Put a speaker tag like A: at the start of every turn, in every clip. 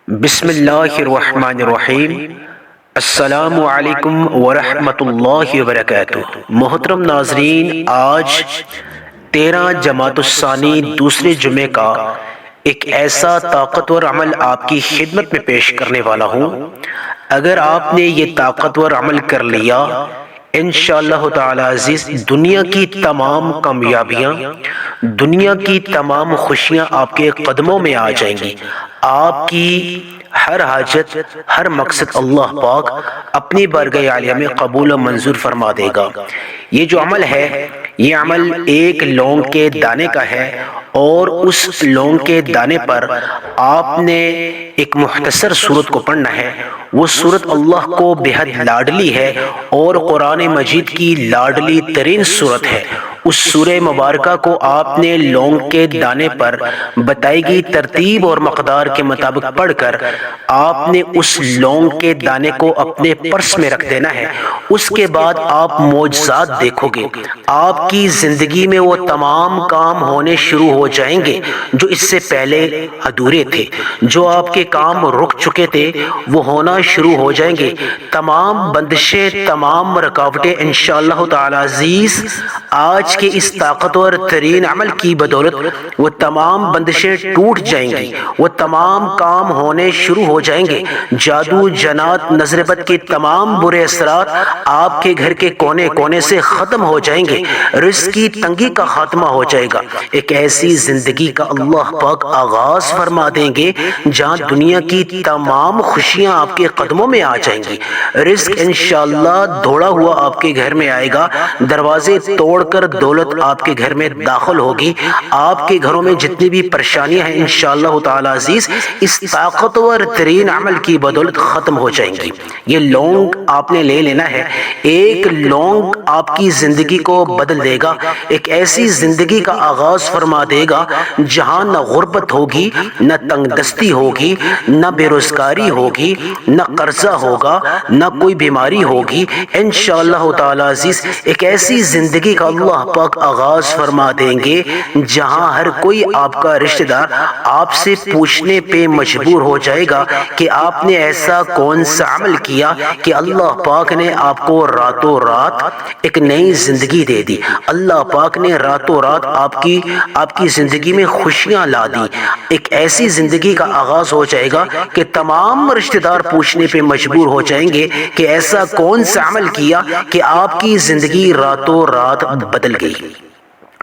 A: بسم اللہ الرحمن الرحیم۔ السلام علیکم ورحمۃ اللہ وبرکاتہ۔ محترم ناظرین، آج 13 جمادی الثانی دوسرے جمعے کا ایک ایسا طاقتور عمل آپ کی خدمت میں پیش کرنے والا ہوں۔ اگر آپ نے یہ طاقتور عمل کر لیا، انشاءاللہ تعالی عزیز دنیا کی تمام کامیابیاں، دنیا کی تمام خوشیاں آپ کے قدموں میں آ جائیں گی۔ آپ کی ہر حاجت، ہر مقصد اللہ پاک اپنی بارگاہ عالیہ میں قبول و منظور فرما دے گا۔ یہ جو عمل ہے، یہ عمل ایک لونگ کے دانے کا ہے، اور اس لونگ کے دانے پر آپ نے ایک مختصر سورت کو پڑھنا ہے۔ وہ سورت اللہ کو بے حد لاڈلی ہے اور قرآن مجید کی لاڈلی ترین سورت ہے۔ اس سورہ مبارکہ کو آپ نے لونگ کے دانے پر بتائی گئی ترتیب اور مقدار کے مطابق پڑھ کر آپ نے اس لونگ کے دانے کو اپنے پرس میں رکھ دینا ہے۔ اس کے بعد آپ معجزات دیکھو گے۔ آپ کی زندگی میں وہ تمام کام ہونے شروع ہو جائیں گے جو اس سے پہلے ادھورے تھے۔ جو آپ کے کام رک چکے تھے وہ ہونا شروع ہو جائیں گے۔ تمام بندشیں، تمام رکاوٹیں انشاءاللہ تعالی عزیز آج کے اس طاقتور ترین عمل کی بدولت وہ تمام بندشیں ٹوٹ جائیں گی، وہ تمام کام ہونے شروع ہو جائیں گے۔ جادو، جنات، نظر بد کے تمام برے اثرات آپ کے گھر کے کونے کونے سے ختم ہو جائیں گے۔ رزق کی تنگی کا خاتمہ ہو جائے گا۔ ایک ایسی زندگی کا اللہ پاک آغاز فرما دیں گے جہاں دنیا کی تمام خوشیاں آپ کے قدموں میں آ جائیں گی۔ رزق انشاءاللہ دوڑا ہوا آپ کے گھر میں آئے گا۔ دروازے توڑ کر دولت آپ کے گھر میں داخل ہوگی۔ آپ کے گھروں میں جتنی بھی پریشانیاں ہیں انشاءاللہ تعالی عزیز اس طاقتور ترین عمل کی بدولت ختم ہو جائیں گی۔ یہ لونگ آپ نے لے لینا ہے۔ ایک لونگ آپ کی زندگی کو بدل دے گا۔ ایک ایسی زندگی کا آغاز فرما دے گا جہاں نہ غربت ہوگی، نہ تنگ دستی ہوگی، نہ بے روزگاری ہوگی، نہ قرضہ ہوگا، نہ کوئی بیماری ہوگی۔ انشاءاللہ تعالی عزیز ایک ایسی زندگی کا اللہ پاک آغاز فرما دیں گے جہاں ہر کوئی آپ کا رشتہ دار آپ سے پوچھنے پہ مجبور ہو جائے گا کہ آپ نے ایسا کون سا عمل کیا کہ اللہ پاک نے آپ کو راتوں رات ایک نئی زندگی دے دی۔ اللہ پاک نے راتوں رات آپ کی زندگی میں خوشیاں لا دی۔ ایک ایسی زندگی کا آغاز ہو جائے گا کہ تمام رشتہ دار پوچھنے پہ مجبور ہو جائیں گے کہ ایسا کون سا عمل کیا کہ آپ کی زندگی راتوں رات بدل گئی۔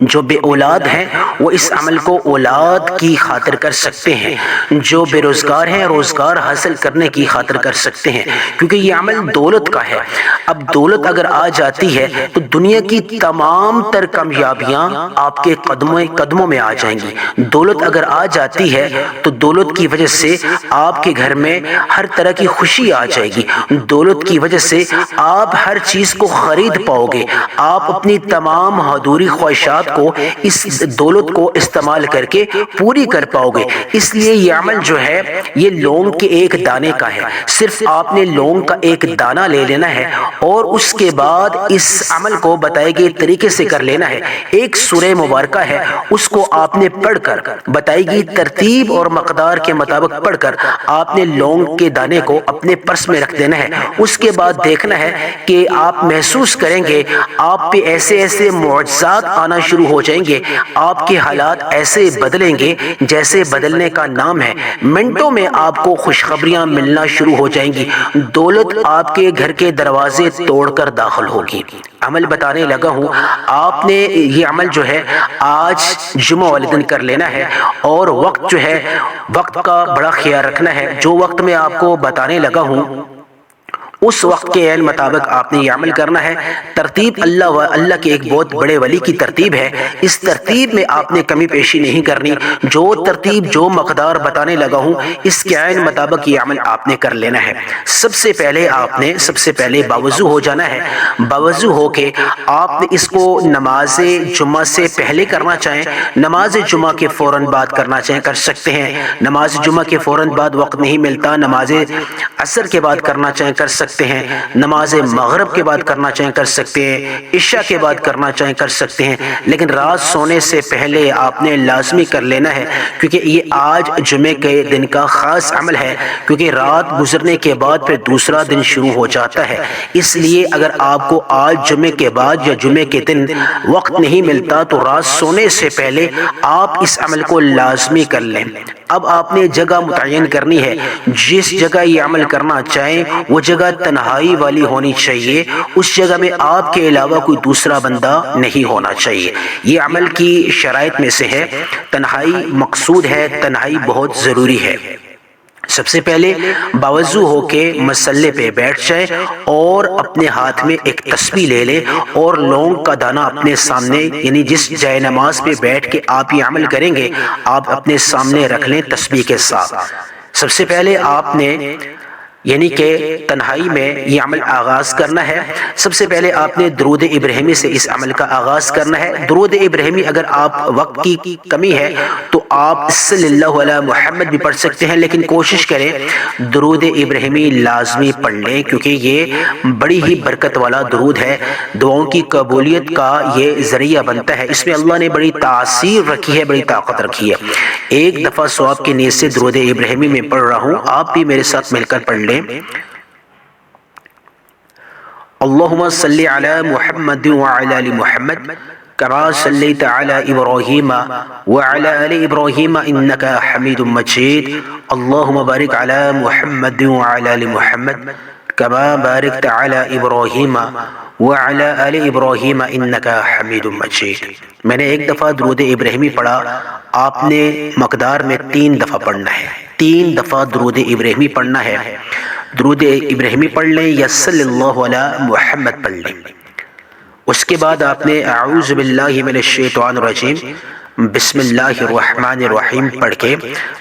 A: جو بے اولاد ہیں وہ اس عمل کو اولاد کی خاطر کر سکتے ہیں۔ جو بے روزگار ہیں روزگار حاصل کرنے کی خاطر کر سکتے ہیں، کیونکہ یہ عمل دولت کا ہے۔ اب دولت اگر آ جاتی ہے تو دنیا کی تمام تر کامیابیاں آپ کے قدموں میں آ جائیں گی۔ دولت اگر آ جاتی ہے تو دولت کی وجہ سے آپ کے گھر میں ہر طرح کی خوشی آ جائے گی۔ دولت کی وجہ سے آپ ہر چیز کو خرید پاؤ گے۔ آپ اپنی تمام ادھوری خواہشات کو اس دولت کو استعمال کر کے پوری کر پاؤ گے۔ اس لیے یہ عمل جو ہے یہ لونگ کے ایک دانے کا ہے۔ صرف آپ نے لونگ کا ایک دانہ لے لینا ہے اور اس کے بعد اس عمل کو بتائے گئے طریقے سے کر لینا ہے۔ ایک سورہ مبارکہ ہے، اس کو آپ نے پڑھ کر بتائی گئی ترتیب اور مقدار کے مطابق پڑھ کر آپ نے لونگ کے دانے کو اپنے پرس میں رکھ دینا ہے۔ اس کے بعد دیکھنا ہے کہ آپ محسوس کریں گے آپ پہ ایسے ایسے معجزات آنا شروع ہو جائیں گے۔ آپ کے حالات ایسے بدلیں گے جیسے بدلنے کا نام ہے۔ منٹوں میں آپ کو خوشخبریاں ملنا شروع ہو جائیں گی۔ دولت آپ کے گھر کے دروازے توڑ کر داخل ہوگی۔ عمل بتانے لگا ہوں، آپ نے یہ عمل جو ہے آج جمعہ والے دن کر لینا ہے، اور وقت جو ہے وقت کا بڑا خیال رکھنا ہے۔ جو وقت میں آپ کو بتانے لگا ہوں اس وقت کے عین مطابق آپ نے یہ عمل کرنا ہے۔ ترتیب اللہ کے ایک بہت بڑے ولی کی ترتیب ہے۔ اس ترتیب میں آپ نے کمی پیشی نہیں کرنی۔ جو ترتیب جو مقدار بتانے لگا ہوں اس کے عین مطابق یہ عمل آپ نے کر لینا ہے۔ سب سے پہلے باوضو ہو جانا ہے۔ باوضو ہو کے آپ نے اس کو نماز جمعہ سے پہلے کرنا چاہیں، نماز جمعہ کے فوراً بعد کرنا چاہیں کر سکتے ہیں۔ نماز جمعہ کے فوراً بعد وقت نہیں ملتا، نماز عصر کے بعد کرنا چاہیں کر سکتے سکتے ہیں، نماز مغرب کے بعد کرنا چاہیں کر سکتے ہیں، عشاء کے بعد کرنا چاہیں کر سکتے ہیں، لیکن رات سونے سے پہلے آپ نے لازمی کر لینا ہے، کیونکہ یہ آج جمعے کے دن کا خاص عمل ہے، کیونکہ رات گزرنے کے بعد پھر دوسرا دن شروع ہو جاتا ہے۔ اس لیے اگر آپ کو آج جمعے کے بعد یا جمعے کے دن وقت نہیں ملتا تو رات سونے سے پہلے آپ اس عمل کو لازمی کر لیں۔ اب آپ نے جگہ متعین کرنی ہے، جس جگہ یہ عمل کرنا چاہیں وہ جگہ تنہائی والی ہونی چاہیے، اس جگہ میں آپ کے علاوہ کوئی دوسرا بندہ نہیں ہونا چاہیے۔ یہ عمل کی شرائط میں سے ہے، تنہائی مقصود ہے، تنہائی بہت ضروری ہے۔ سب سے پہلے باوضو ہو کے مصلے پہ بیٹھ جائیں اور اپنے ہاتھ میں ایک تسبیح لے لیں اور لونگ کا دانہ اپنے سامنے، یعنی جس جائے نماز پہ بیٹھ کے آپ یہ عمل کریں گے آپ اپنے سامنے رکھ لیں تسبیح کے ساتھ۔ سب سے پہلے آپ نے یعنی کہ تنہائی میں یہ عمل آغاز کرنا ہے۔ سب سے پہلے آپ نے درود ابراہیمی سے اس عمل کا آغاز کرنا ہے۔ درود ابراہیمی اگر آپ وقت کی کمی ہے تو آپ صلی اللہ علیہ محمد بھی پڑھ سکتے ہیں، لیکن کوشش کریں درود ابراہیمی لازمی پڑھ لیں، کیونکہ یہ بڑی ہی برکت والا درود ہے، دعاؤں کی قبولیت کا یہ ذریعہ بنتا ہے۔ اس میں اللہ نے بڑی تاثیر رکھی ہے، بڑی طاقت رکھی ہے۔ ایک دفعہ ثواب کی نیت سے درود ابراہیمی میں پڑھ رہا ہوں، آپ بھی میرے ساتھ مل کر پڑھ لیں۔ اللہم صلی علی محمد وعلی آل محمد کما صلیت علی ابراہیم وعلی آل ابراہیم انک حمید مجید، اللہم بارک علی محمد وعلی آل محمد کما بارکت علی ابراہیم وعلی آل ابراہیم انک حمید مجید۔ میں نے ایک دفعہ درود ابراہیمی پڑھا، آپ نے مقدار میں 3 دفعہ پڑھنا ہے، 3 دفعہ درود ابراہیمی پڑھنا ہے۔ درود ابراہیمی پڑھ لیں یا صلی اللہ علیہ محمد پڑھ لیں۔ اس کے بعد آپ نے اعوذ باللہ من الشیطان الرجیم بسم اللہ الرحمن الرحیم پڑھ کے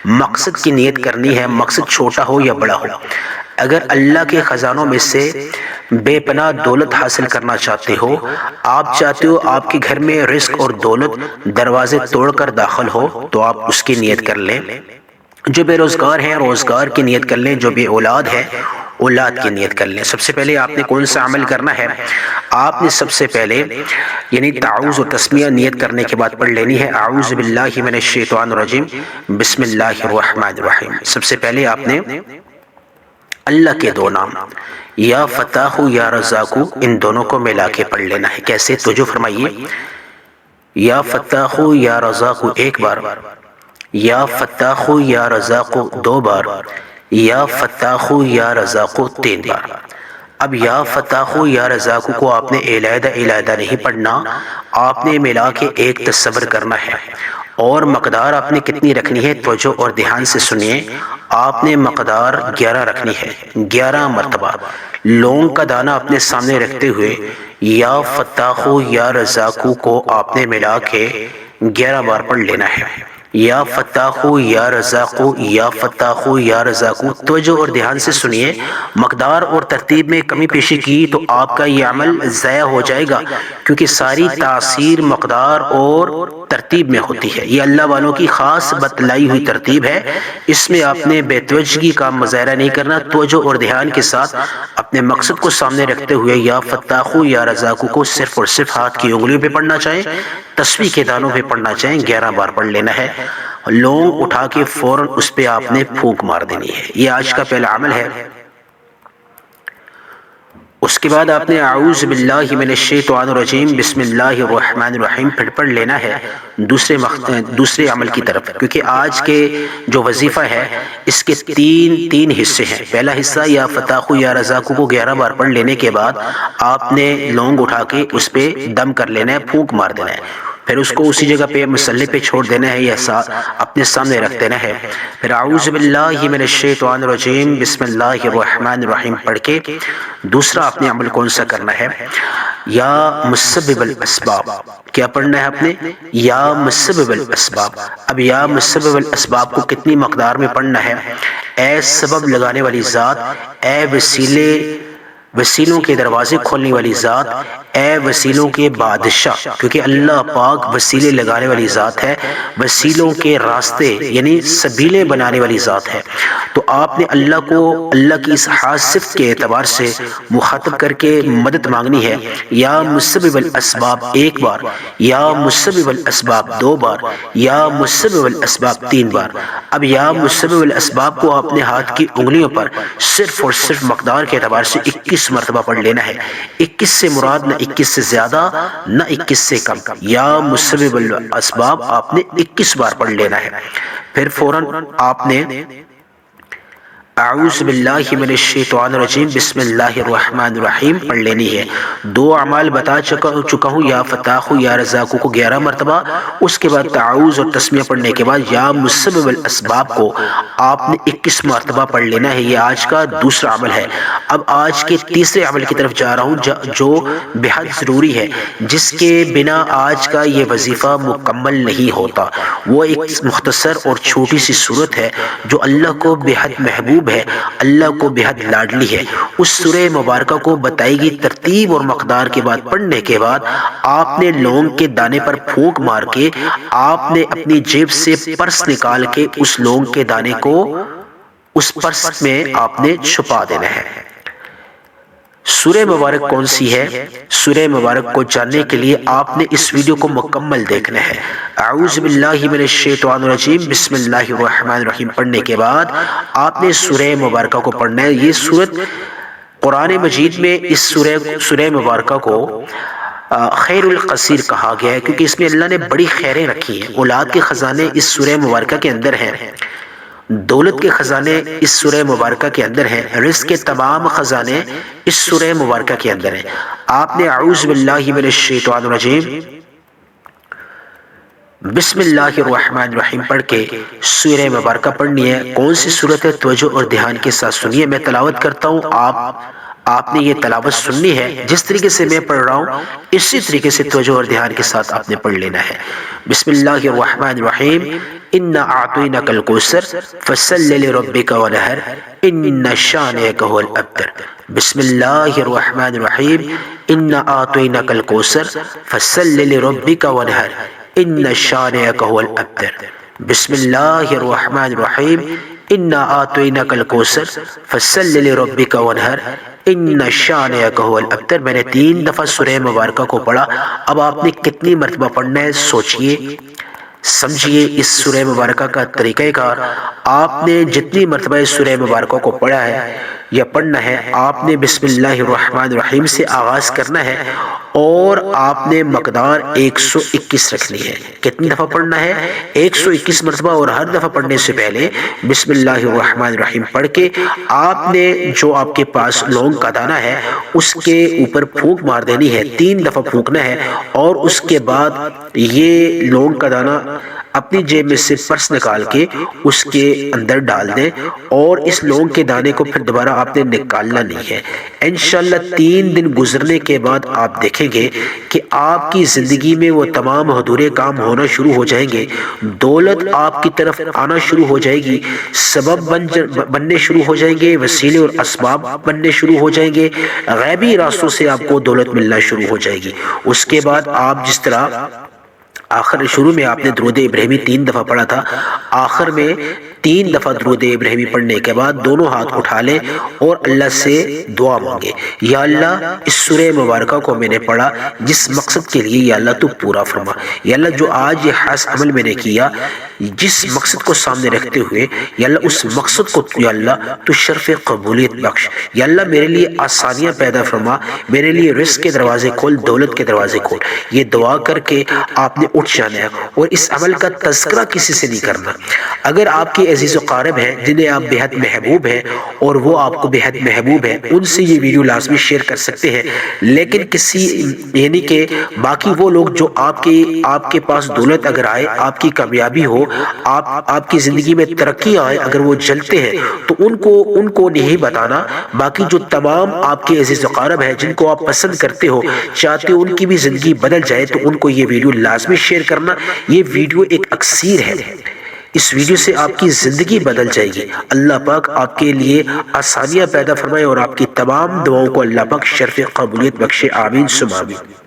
A: مقصد کی نیت کرنی ہے، مقصد چھوٹا ہو یا بڑا ہو۔ اگر اللہ کے خزانوں میں سے بے پناہ دولت حاصل کرنا چاہتے ہو، آپ چاہتے ہو آپ کے گھر میں رزق اور دولت دروازے توڑ کر داخل ہو، تو آپ اس کی نیت کر لیں۔ جو بے روزگار ہیں روزگار کی نیت کر لیں، جو بے اولاد ہے اولاد کی نیت کر لیں۔ سب سے پہلے آپ نے کون سا عمل کرنا ہے؟ آپ نے سب سے پہلے یعنی تعوذ و تسمیہ نیت کرنے کے بعد پڑھ لینی ہے، اعوذ باللہ من الشیطان الرجیم بسم اللہ الرحمن الرحیم۔ سب سے پہلے آپ نے اللہ کے 2 نام یا فتاح یا رزاق، ان دونوں کو ملا کے پڑھ لینا ہے۔ کیسے؟ توجہ فرمائیے، یا فتاح یا رزاق ایک بار، یا فتاح یا رزاق 2 بار، یا فتاح یا رزاق 3 بار۔ اب یا فتاح یا رزاق کو آپ نے علیحدہ علیحدہ نہیں پڑھنا، آپ نے ملا کے ایک تصور کرنا ہے۔ اور مقدار آپ نے کتنی رکھنی ہے؟ توجہ اور دھیان سے سنیے، آپ نے مقدار 11 رکھنی ہے، 11 مرتبہ لونگ کا دانہ اپنے سامنے رکھتے ہوئے یا فتاح یا رزاق کو آپ نے ملا کے 11 بار پڑھ لینا ہے۔ یا فتاح یا رزاق، یا فتاح یا رزاق۔ توجہ اور دھیان سے سنیے، مقدار اور ترتیب میں کمی پیشی کی تو آپ کا یہ عمل ضائع ہو جائے گا، کیونکہ ساری تاثیر مقدار اور ترتیب میں ہوتی ہے۔ یہ اللہ والوں کی خاص بتلائی ہوئی ترتیب ہے، اس میں آپ نے بے توجہی کا مظاہرہ نہیں کرنا۔ توجہ اور دھیان کے ساتھ اپنے مقصد کو سامنے رکھتے ہوئے یا فتاح یا رزاق کو صرف اور صرف ہاتھ کی انگلیوں پہ پڑھنا چاہیں، تسبیح کے دانوں پہ پڑھنا چاہیں، 11 بار پڑھ لینا ہے۔ لونگ اٹھا کے فوراً اس پہ آپ نے پھونک مار دینی ہے۔ یہ آج کا پہلا عمل ہے۔ اس کے بعد آپ نے اعوذ باللہ من الشیطان الرجیم بسم اللہ الرحمن الرحیم پھر پڑھ لینا ہے دوسرے عمل کی طرف، کیونکہ آج کے جو وظیفہ ہے اس کے تین حصے ہیں۔ پہلا حصہ یا فتاح یا رزاق کو 11 بار پڑھ لینے کے بعد آپ نے لونگ اٹھا کے اس پہ دم کر لینا ہے، پھونک مار دینا ہے، پھر اس کو اسی جگہ پہ مسلے پہ چھوڑ دینا ہے یا اپنے سامنے رکھ دینا ہے۔ پھر اعوذ باللہ من الشیطان الرجیم بسم اللہ الرحمن الرحیم پڑھ کے دوسرا آپ نے عمل کون سا کرنا ہے؟ یا مسبب الاسباب۔ کیا پڑھنا ہے آپ نے؟ یا مسبب الاسباب۔ اب یا مسبب الاسباب کو کتنی مقدار میں پڑھنا ہے؟ اے سبب لگانے والی ذات، اے وسیلے وسیلوں کے دروازے کھولنے والی ذات، اے وسیلوں کے بادشاہ، کیونکہ اللہ پاک وسیلے لگانے والی ذات ہے، وسیلوں کے راستے یعنی سبیلیں بنانے والی ذات ہے۔ تو آپ نے اللہ کو اللہ کی اس خاص صفت کے اعتبار سے مخاطب کر کے مدد مانگنی ہے۔ یا مسبب الاسباب ایک بار، یا مسبب الاسباب دو بار، یا مسبب الاسباب تین بار۔ اب یا مسبب الاسباب کو آپ نے ہاتھ کی انگلیوں پر صرف اور صرف مقدار کے اعتبار سے 21 مرتبہ پڑھ لینا ہے۔ 21 سے مراد نہ 21 سے زیادہ نہ 21 سے کم، یا مسبب الاسباب آپ نے 21 بار پڑھ لینا ہے۔ پھر فوراً آپ نے اعوذ باللہ من الشیطان الرجیم بسم اللہ الرحمن الرحیم پڑھ لینی ہے۔ دو اعمال بتا چکا ہوں، یا فتاح یا رزاق کو 11 مرتبہ، اس کے بعد تعوذ اور تسمیہ پڑھنے کے بعد یا مسبب الاسباب کو آپ نے 21 مرتبہ پڑھ لینا ہے۔ یہ آج کا دوسرا عمل ہے۔ اب آج کے تیسرے عمل کی طرف جا رہا ہوں جو بے حد ضروری ہے، جس کے بنا آج کا یہ وظیفہ مکمل نہیں ہوتا۔ وہ ایک مختصر اور چھوٹی سی صورت ہے جو اللہ کو بے حد محبوب ہے، اللہ کو بے حد لاڈلی ہے۔ اس سورہ مبارکہ کو بتائی گئی ترتیب اور مقدار کے بعد پڑھنے کے بعد آپ نے لونگ کے دانے پر پھونک مار کے آپ نے اپنی جیب سے پرس نکال کے اس لونگ کے دانے کو اس پرس میں آپ نے چھپا دینا ہے۔ سورہ مبارک کون سی ہے؟ سورہ مبارک کو جاننے کے لیے آپ نے اس ویڈیو کو مکمل دیکھنا ہے۔ اعوذ باللہ من الشیطان الرجیم بسم اللہ الرحمن الرحیم پڑھنے کے بعد آپ نے سورہ مبارکہ کو پڑھنا ہے۔ یہ سورت قرآن مجید میں اس سورہ مبارکہ کو خیر القصیر کہا گیا ہے، کیونکہ اس میں اللہ نے بڑی خیریں رکھی ہیں۔ اولاد کے خزانے اس سورہ مبارکہ کے اندر ہیں، دولت کے خزانے اس سورہ مبارکہ کے اندر ہیں، رزق کے تمام خزانے اس سورہ مبارکہ کے اندر ہیں۔ آپ نے اعوذ باللہ من الشیطان الرجیم بسم اللہ الرحمن الرحیم پڑھ کے سورہ مبارکہ پڑھنی ہے۔ کون سی سورت ہے؟ توجہ اور دھیان کے ساتھ سنیے۔ میں تلاوت کرتا ہوں، آپ نے یہ تلاوت سننی ہے۔ جس طریقے سے میں پڑھ رہا ہوں اسی طریقے سے توجہ اور دھیان کے ساتھ آپ نے پڑھ لینا ہے۔ بسم اللہ الرحمن الرحیم انا اعطیناک الکوثر فصل لربک ونحر ان شانئک هو الابتر۔ بسم اللہ الرحمن الرحیم انا اعطیناک الکوثر فصل لربک ونحر ان شانئک هو الابتر۔ بسم اللہ الرحمن الرحیم انا اعطیناک الکوثر فصل لربک ونحر ان شانئک هو الابتر۔ میں نے 3 دفعہ سورہ مبارکہ کو پڑھا۔ اب آپ نے کتنی مرتبہ پڑھنا ہے سوچئے، سمجھیے اس سورہ مبارکہ کا طریقہ کار۔ آپ نے جتنی مرتبہ اس سورہ مبارکہ کو پڑھا ہے یا پڑھنا ہے، آپ نے بسم اللہ الرحمن الرحیم سے آغاز کرنا ہے اور آپ نے مقدار 121 رکھنی ہے۔ کتنی دفعہ پڑھنا ہے؟ 121 مرتبہ، اور ہر دفعہ پڑھنے سے پہلے بسم اللہ الرحمن الرحیم پڑھ کے آپ نے جو آپ کے پاس لونگ کا دانہ ہے اس کے اوپر پھونک مار دینی ہے، 3 دفعہ پھونکنا ہے، اور اس کے بعد یہ لونگ کا دانہ اپنی جیب میں سے پرس نکال کے اس کے اندر ڈال دیں، اور اس لونگ کے دانے کو پھر دوبارہ آپ نے نکالنا نہیں ہے۔ انشاءاللہ 3 دن گزرنے کے بعد آپ دیکھیں گے کہ آپ کی زندگی میں وہ تمام ادھورے کام ہونا شروع ہو جائیں گے، دولت آپ کی طرف آنا شروع ہو جائے گی، سبب بننے شروع ہو جائیں گے، وسیلے اور اسباب بننے شروع ہو جائیں گے، غیبی راستوں سے آپ کو دولت ملنا شروع ہو جائے گی۔ اس کے بعد آپ جس طرح شروع میں آپ نے درود ابراہیمی 3 دفعہ پڑھا تھا، آخر میں 3 دفعہ درود ابراہیمی پڑھنے کے بعد دونوں ہاتھ اٹھا لیں اور اللہ سے دعا مانگے، یا اللہ اس سورہ مبارکہ کو میں نے پڑھا جس مقصد کے لیے، یا اللہ تو پورا فرما۔ یا اللہ جو آج یہ خاص عمل میں نے کیا جس مقصد کو سامنے رکھتے ہوئے، یا اللہ اس مقصد کو یا اللہ تو شرف قبولیت بخش۔ یا اللہ میرے لیے آسانیاں پیدا فرما، میرے لیے رزق کے دروازے کھول، دولت کے دروازے کھول۔ یہ دعا کر کے آپ نے اٹھ جانا ہے، اور اس عمل کا تذکرہ کسی سے نہیں کرنا۔ اگر آپ کے عزیز و قارب ہیں جنہیں آپ بے حد محبوب ہیں اور وہ آپ کو بے حد محبوب ہیں، ان سے یہ ویڈیو لازمی شیئر کر سکتے ہیں، لیکن کسی یعنی کہ باقی وہ لوگ جو آپ کے پاس دولت اگر آئے، آپ کی کامیابی ہو، آپ کی زندگی میں ترقی آئے، اگر وہ جلتے ہیں تو ان کو نہیں بتانا۔ باقی جو تمام آپ کے عزیز و قارب ہیں جن کو آپ پسند کرتے ہو، چاہتے ہو ان کی بھی زندگی بدل جائے، تو ان کو یہ ویڈیو لازمی شیئر کرنا۔ یہ ویڈیو ایک اکسیر ہے، اس ویڈیو سے آپ کی زندگی بدل جائے گی۔ اللہ پاک آپ کے لیے آسانیاں پیدا فرمائے اور آپ کی تمام دعاؤں کو اللہ پاک شرف قبولیت بخشے، آمین ثم آمین۔